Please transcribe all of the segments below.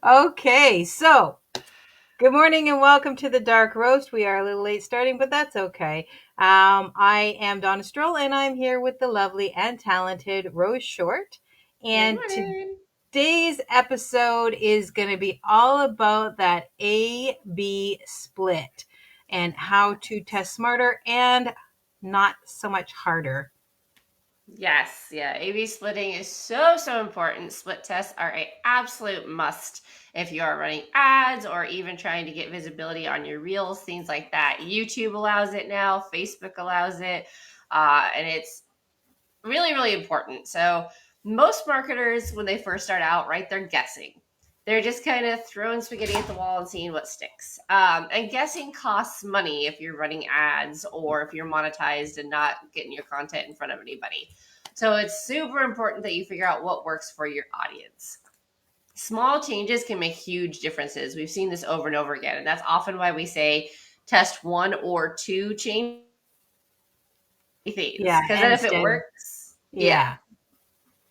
Okay, so good morning and welcome to the Dark Roast. We are a little late starting, but that's okay. I am Donna Stroll, and I'm here with the lovely and talented Rose Short. Good And morning. today's episode is going to be all about that A-B split and how to test smarter and not so much harder. Yes, yeah. A/B splitting is so important. Split tests are a absolute must if you are running ads or even trying to get visibility on your reels, things like that. YouTube allows it now. Facebook allows it, and it's really important. So most marketers, when they first start out, right, they're guessing. They're just kind of throwing spaghetti at the wall and seeing what sticks. And guessing costs money if you're running ads or if you're monetized and not getting your content in front of anybody. So it's super important that you figure out what works for your audience. Small changes can make huge differences. We've seen this over and over again. And that's often why we say test one or two change things. Yeah, Because then if it instead, works, yeah,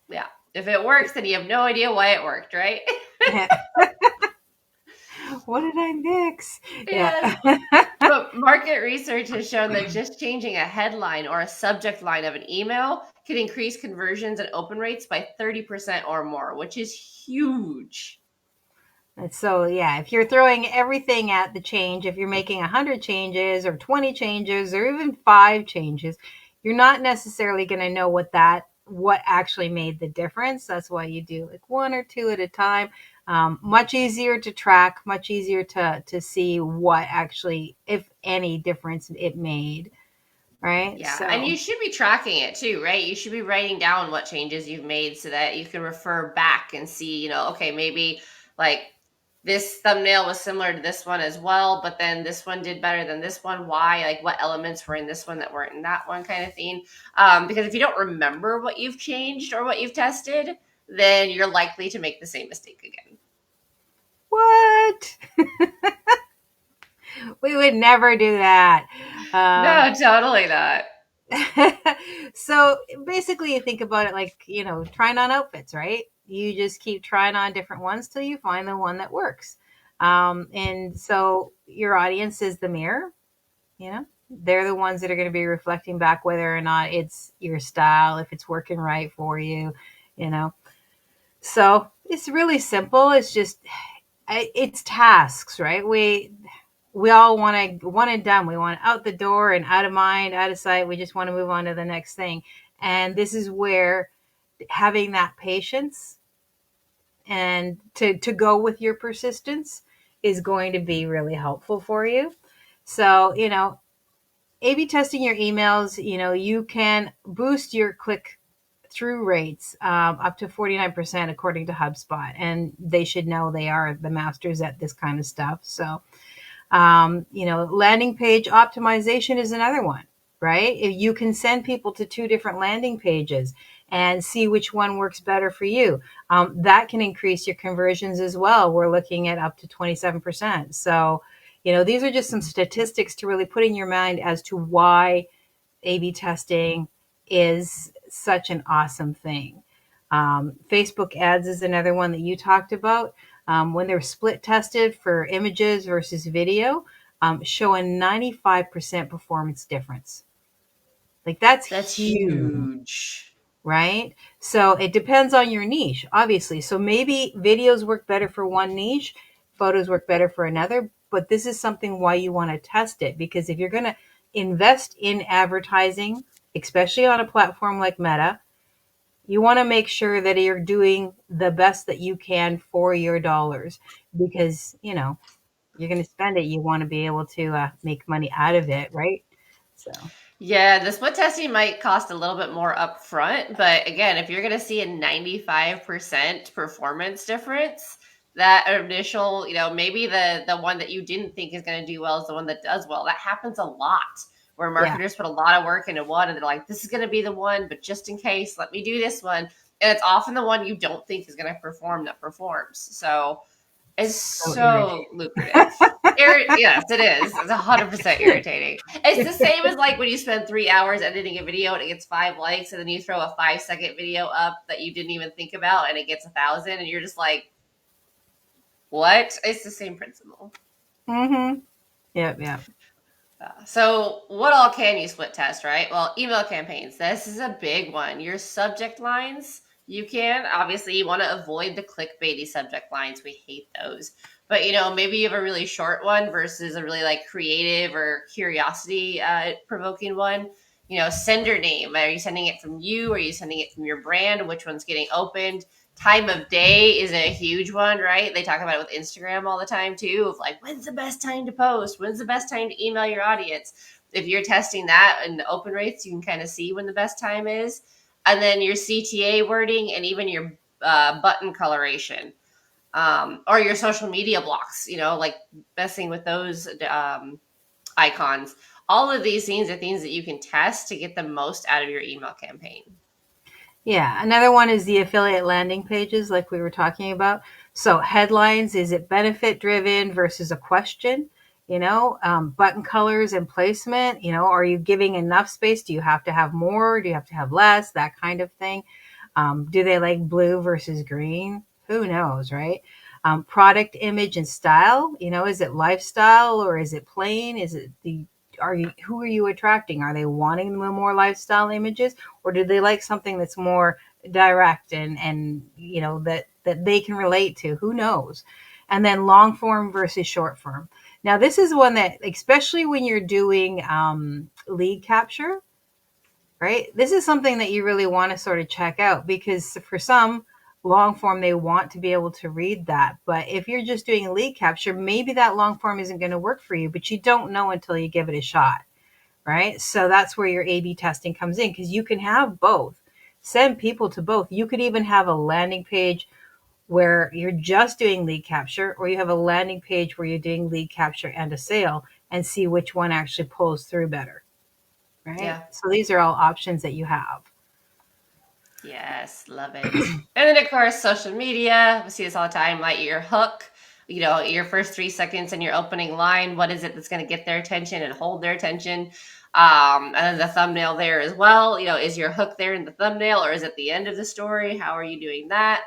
yeah. yeah. If it works, then you have no idea why it worked, right? What did I mix? Yeah. Yes. But market research has shown that just changing a headline or a subject line of an email can increase conversions and open rates by 30% or more, which is huge. And so, yeah, if you're throwing everything at the change, if you're making 100 changes or 20 changes or even 5 changes, you're not necessarily going to know what actually made the difference. That's why you do like one or two at a time. Much easier to track, much easier to see what actually, if any, difference it made. Right. Yeah, and you should be tracking it too, right? You should be writing down what changes you've made so that you can refer back and see, okay, maybe like this thumbnail was similar to this one as well, but then this one did better than this one. Why? Like what elements were in this one that weren't in that one, kind of thing. Because if you don't remember what you've changed or what you've tested, then you're likely to make the same mistake again. What? We would never do that. No, totally not. So basically, you think about it like, trying on outfits, right? You just keep trying on different ones till you find the one that works. And so your audience is the mirror, they're the ones that are going to be reflecting back whether or not it's your style, if it's working right for you, you know. So it's really simple. It's just, it's tasks, right? We all want to one and done. We want out the door and out of mind, out of sight. We just want to move on to the next thing. And this is where having that patience and to go with your persistence is going to be really helpful for you. So, A/B testing your emails, you can boost your click through rates up to 49% according to HubSpot. And they should know they are the masters at this kind of stuff. So, landing page optimization is another one, right? If you can send people to 2 different landing pages and see which one works better for you, that can increase your conversions as well. We're looking at up to 27%. So, these are just some statistics to really put in your mind as to why A/B testing is such an awesome thing. Facebook ads is another one that you talked about. When they're split tested for images versus video, show a 95% performance difference. Like that's That's huge, huge. right? So it depends on your niche, obviously. So maybe videos work better for one niche, photos work better for another, but this is something why you want to test it, because if you're going to invest in advertising, especially on a platform like Meta, you want to make sure that you're doing the best that you can for your dollars, because, you're going to spend it. You want to be able to make money out of it, right? So, Yeah, the split testing might cost a little bit more upfront, but again, if you're going to see a 95% performance difference, that initial, maybe the one that you didn't think is going to do well is the one that does well. That happens a lot where yeah. marketers put a lot of work into one and they're like, this is going to be the one, but just in case, let me do this one. And it's often the one you don't think is going to perform that performs. So it's So so irritating. lucrative. Yes, it is. It's 100% irritating. It's the same as like when you spend 3 hours editing a video and it gets 5 likes, and then you throw a 5-second video up that you didn't even think about and it gets 1,000, and you're just like, What? It's the same principle. Mm-hmm. Yep, yep. So, what all can you split test, right? Well, email campaigns. This is a big one. Your subject lines, you can obviously you want to avoid the clickbaity subject lines. We hate those. But maybe you have a really short one versus a really like creative or curiosity provoking one. Sender name. Are you sending it from you? Are you sending it from your brand? Which one's getting opened? Time of day is a huge one, right? They talk about it with Instagram all the time too, of like, when's the best time to post? When's the best time to email your audience? If you're testing that and the open rates, you can kind of see when the best time is. And then your CTA wording and even your button coloration, or your social media blocks, like messing with those icons. All of these things are things that you can test to get the most out of your email campaign. Yeah, another one is the affiliate landing pages, like we were talking about. So, headlines, is it benefit driven versus a question? Button colors and placement, are you giving enough space? Do you have to have more? Do you have to have less? That kind of thing. Do they like blue versus green? Who knows, right? Product image and style, is it lifestyle or is it plain? Is it the who are you attracting? Are they wanting the more lifestyle images, or do they like something that's more direct and that they can relate to? Who knows? And then long form versus short form. Now this is one that, especially when you're doing lead capture, right? This is something that you really want to sort of check out, because for some, long form, they want to be able to read that. But if you're just doing lead capture, maybe that long form isn't going to work for you, but you don't know until you give it a shot, right? So that's where your A B testing comes in, because you can have both. Send people to both. You could even have a landing page where you're just doing lead capture, or you have a landing page where you're doing lead capture and a sale, and see which one actually pulls through better, right? Yeah. So these are all options that you have. Yes, love it. And then of course, social media. We see this all the time, like your hook, your first 3 seconds in your opening line. What is it that's going to get their attention and hold their attention? And then the thumbnail there as well. Is your hook there in the thumbnail or is it the end of the story? How are you doing that?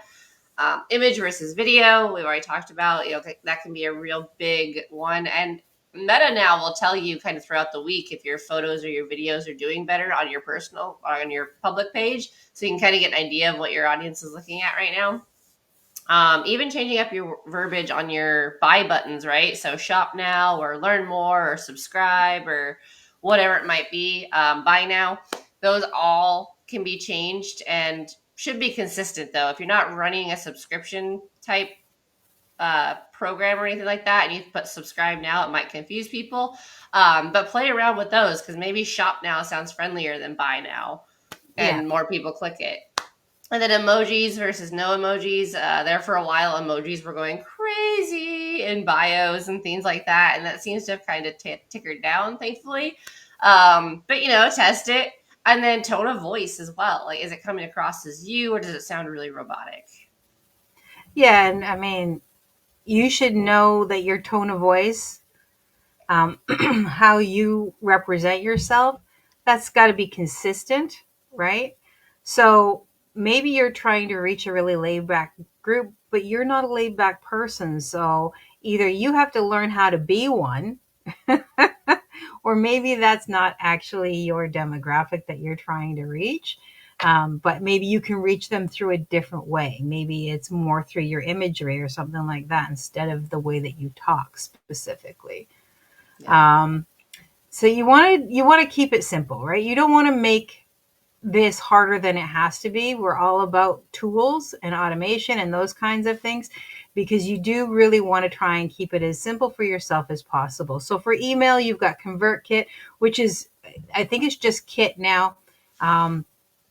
Image versus video, we've already talked about. That can be a real big one. And Meta now will tell you kind of throughout the week if your photos or your videos are doing better on your personal or on your public page, so you can kind of get an idea of what your audience is looking at right now. Even changing up your verbiage on your buy buttons, right? So shop now or learn more or subscribe or whatever it might be. Buy now. Those all can be changed and should be consistent though. If you're not running a subscription type program or anything like that and you put subscribe now, it might confuse people. But play around with those, because maybe shop now sounds friendlier than buy now Yeah. and more people click it. And then emojis versus no emojis. There for a while, emojis were going crazy in bios and things like that, and that seems to have kind of tickered down, thankfully. But test it, and then tone of voice as well. Like, is it coming across as you, or does it sound really robotic? Yeah. And I mean, you should know that your tone of voice, how you represent yourself, that's got to be consistent, right? So maybe you're trying to reach a really laid back group, but you're not a laid back person. So either you have to learn how to be one, or maybe that's not actually your demographic that you're trying to reach. But maybe you can reach them through a different way. Maybe it's more through your imagery or something like that, instead of the way that you talk specifically. Yeah. Um, so you want to keep it simple, right? You don't want to make this harder than it has to be. We're all about tools and automation and those kinds of things, because you do really want to try and keep it as simple for yourself as possible. So for email, you've got ConvertKit, which is, I think it's just Kit now. Um,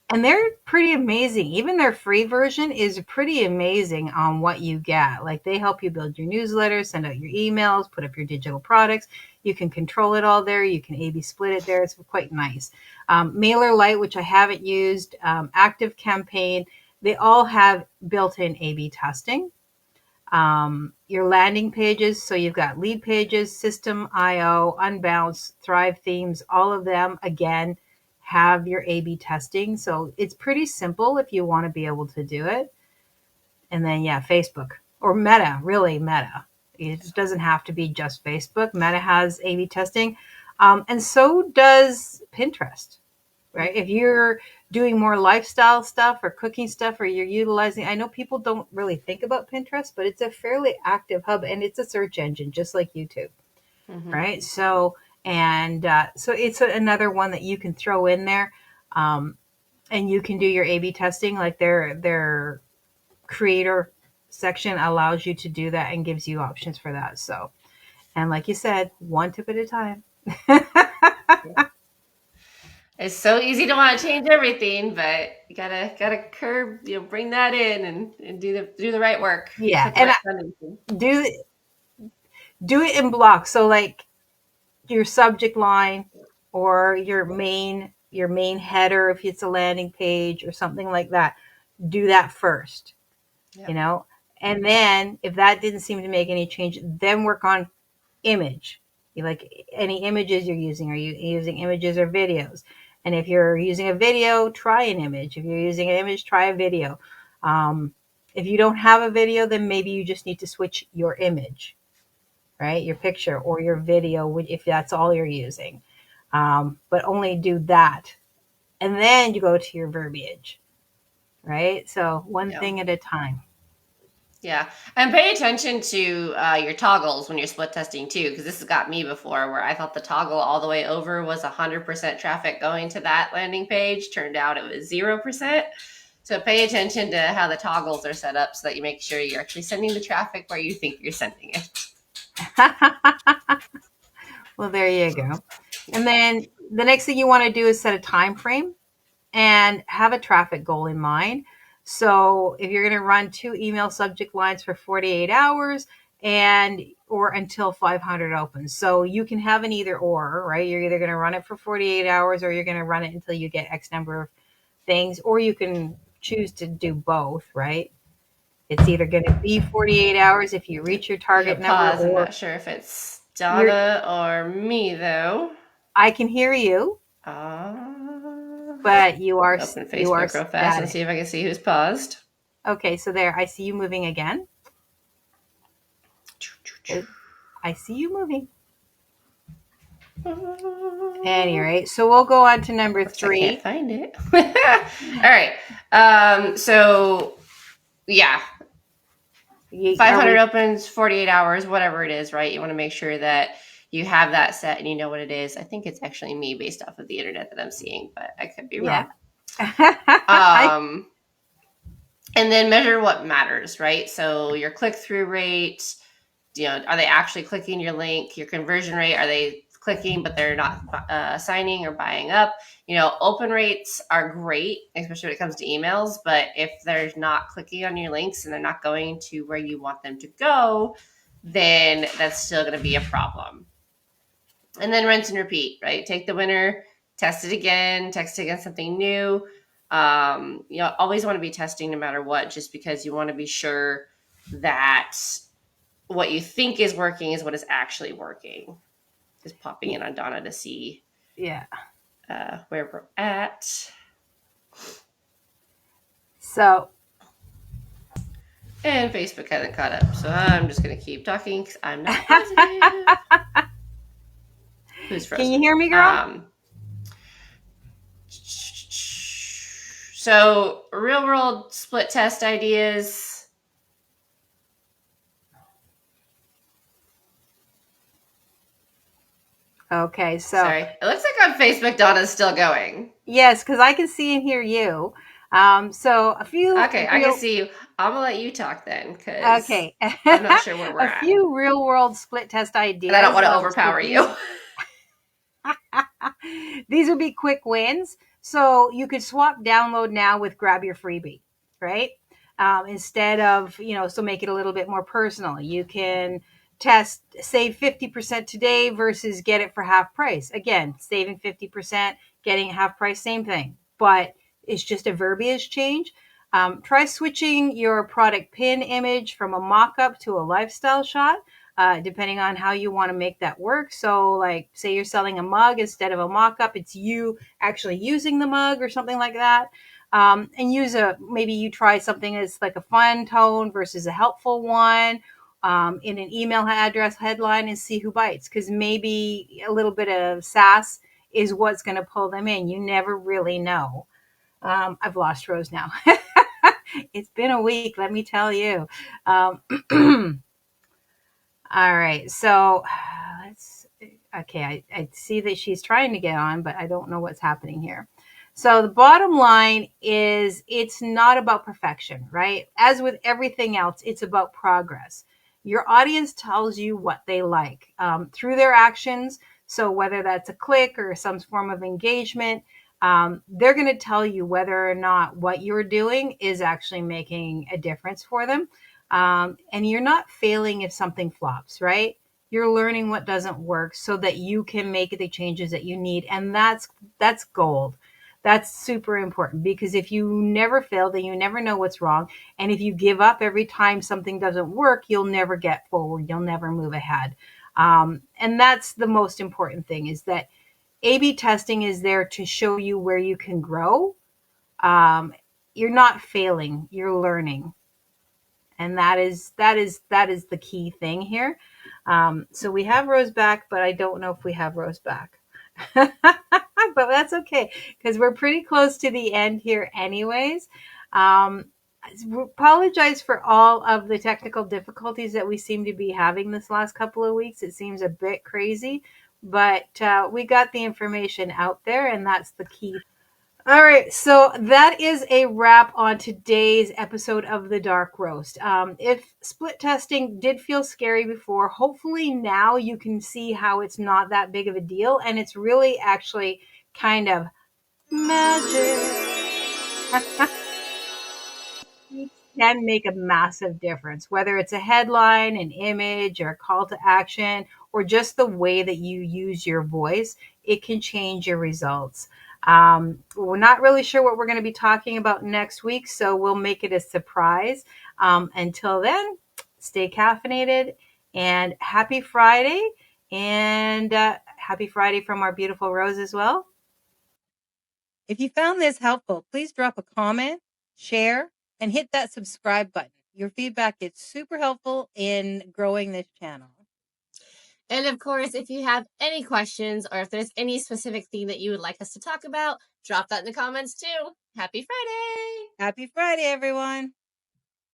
and they're pretty amazing. Even their free version is pretty amazing on what you get. Like, they help you build your newsletter, send out your emails, put up your digital products. You can control it all there. You can A/B split it there. It's quite nice. MailerLite, which I haven't used, Active Campaign, they all have built-in A/B testing. Your landing pages, so you've got lead pages, System IO, Unbounce, Thrive Themes, all of them, again, have your A/B testing. So it's pretty simple if you want to be able to do it. And then, yeah, Facebook. or Meta, really Meta. It doesn't have to be just Facebook. Meta has A/B testing, and so does Pinterest. Right? If you're doing more lifestyle stuff or cooking stuff, or you're utilizing, I know people don't really think about Pinterest, but it's a fairly active hub and it's a search engine, just like YouTube, Mm-hmm. right? So it's another one that you can throw in there, um, and you can do your A/B testing. Like their creator section allows you to do that and gives you options for that. So, and like you said, one tip at a time. It's so easy to want to change everything, but you gotta curb, bring that in and do the right work. Yeah, Set the and right foundation. do do it in blocks. So like your subject line or your main header, if it's a landing page or something like that, do that first, you Yep. know. And then if that didn't seem to make any change, then work on image. You like any images you're using, are you using images or videos? And if you're using a video, try an image. If you're using an image, try a video. If you don't have a video, then maybe you just need to switch your image, right? Your picture or your video, if that's all you're using. But only do that. And then you go to your verbiage, right? So one Yeah. thing at a time. Yeah, and pay attention to your toggles when you're split testing too, because this has got me before where I thought the toggle all the way over was 100% traffic going to that landing page. Turned out it was 0%. So pay attention to how the toggles are set up so that you make sure you're actually sending the traffic where you think you're sending it. Well, there you go. And then the next thing you want to do is set a time frame and have a traffic goal in mind. So if you're going to run 2 email subject lines for 48 hours and or until 500 opens. So you can have an either or, right? You're either going to run it for 48 hours or you're going to run it until you get X number of things, or you can choose to do both, right? It's either going to be 48 hours if you reach your You target have number, pause. I'm or not sure if it's you're Donna or me though. I can hear you, Uh, but you are Open you are Facebook real fast and static. see if I can see who's paused. Okay, so there, I see you moving again. Oh, I see you moving. Anyway, so we'll go on to number Of course, I can't 3. find it. All right. So yeah, Are 500 we? opens, 48 hours, whatever it is, right? You want to make sure that you have that set and you know what it is. I think it's actually me based off of the internet that I'm seeing, but I could be Yeah. wrong. I Um, and then measure what matters, right? So your click through rate, are they actually clicking your link? Your conversion rate, are they clicking but they're not signing or buying up? Open rates are great, especially when it comes to emails, but if they're not clicking on your links and they're not going to where you want them to go, then that's still going to be a problem. And then rinse and repeat, right? Take the winner, test it again, test against something new. Always want to be testing no matter what, just because you want to be sure that what you think is working is what is actually working. Just popping in on Donna to see yeah. where we're at. So And Facebook hasn't caught up, so I'm just going to keep talking because I'm not positive. Who's can you frozen? hear me, girl? So real world split test ideas. Okay, so Sorry, it looks like on Facebook Donna's still going. yes, because I can see and hear you. So a few Okay, I can real see you. I'm gonna let you talk then, because okay, I'm not sure where we're a at, few real world split test and I don't ideas. want to So overpower you. these would be quick wins. So you could swap download now with grab your freebie, right? Instead of, so make it a little bit more personal. You can test, save 50% today versus get it for half price. Again, saving 50%, getting half price, same thing, but it's just a verbiage change. Try switching your product pin image from a mock up to a lifestyle shot, depending on how you want to make that work. So, like, say you're selling a mug instead of a mock up, it's you actually using the mug or something like that. And use maybe you try something that's like a fun tone versus a helpful one, in an email address headline, and see who bites, because maybe a little bit of sass is what's going to pull them in. You never really know. I've lost Rose now. It's been a week, let me tell you. Um, all right, so let's. Okay, I see that she's trying to get on, but I don't know what's happening here. So the bottom line is it's not about perfection, right? As with everything else, it's about progress. Your audience tells you what they like through their actions. So whether that's a click or some form of engagement, they're going to tell you whether or not what you're doing is actually making a difference for them. And you're not failing if something flops, right? You're learning what doesn't work so that you can make the changes that you need, and that's gold. That's super important, because if you never fail, then you never know what's wrong. And if you give up every time something doesn't work, you'll never get forward. You'll never move ahead. And that's the most important thing, is that A/B testing is there to show you where you can grow. Um, you're not failing. You're learning, and that is the key thing here. So we have Rose back, but I don't know if we have Rose back. But that's okay, because we're pretty close to the end here anyways. um, Apologize for all of the technical difficulties that we seem to be having this last couple of weeks. It seems a bit crazy, but we got the information out there, and that's the key. All right, so that is a wrap on today's episode of The Dark Roast. If split testing did feel scary before, hopefully now you can see how it's not that big of a deal, and it's really actually kind of magic. Can make a massive difference, whether it's a headline, an image, or a call to action, or just the way that you use your voice. It can change your results. We're not really sure what we're going to be talking about next week, so we'll make it a surprise. Until then, stay caffeinated, and happy Friday. And happy Friday from our beautiful Rose as well. If you found this helpful, please drop a comment, share, and hit that subscribe button. Your feedback is super helpful in growing this channel. And of course, if you have any questions or if there's any specific thing that you would like us to talk about, drop that in the comments too. Happy Friday! Happy Friday, everyone.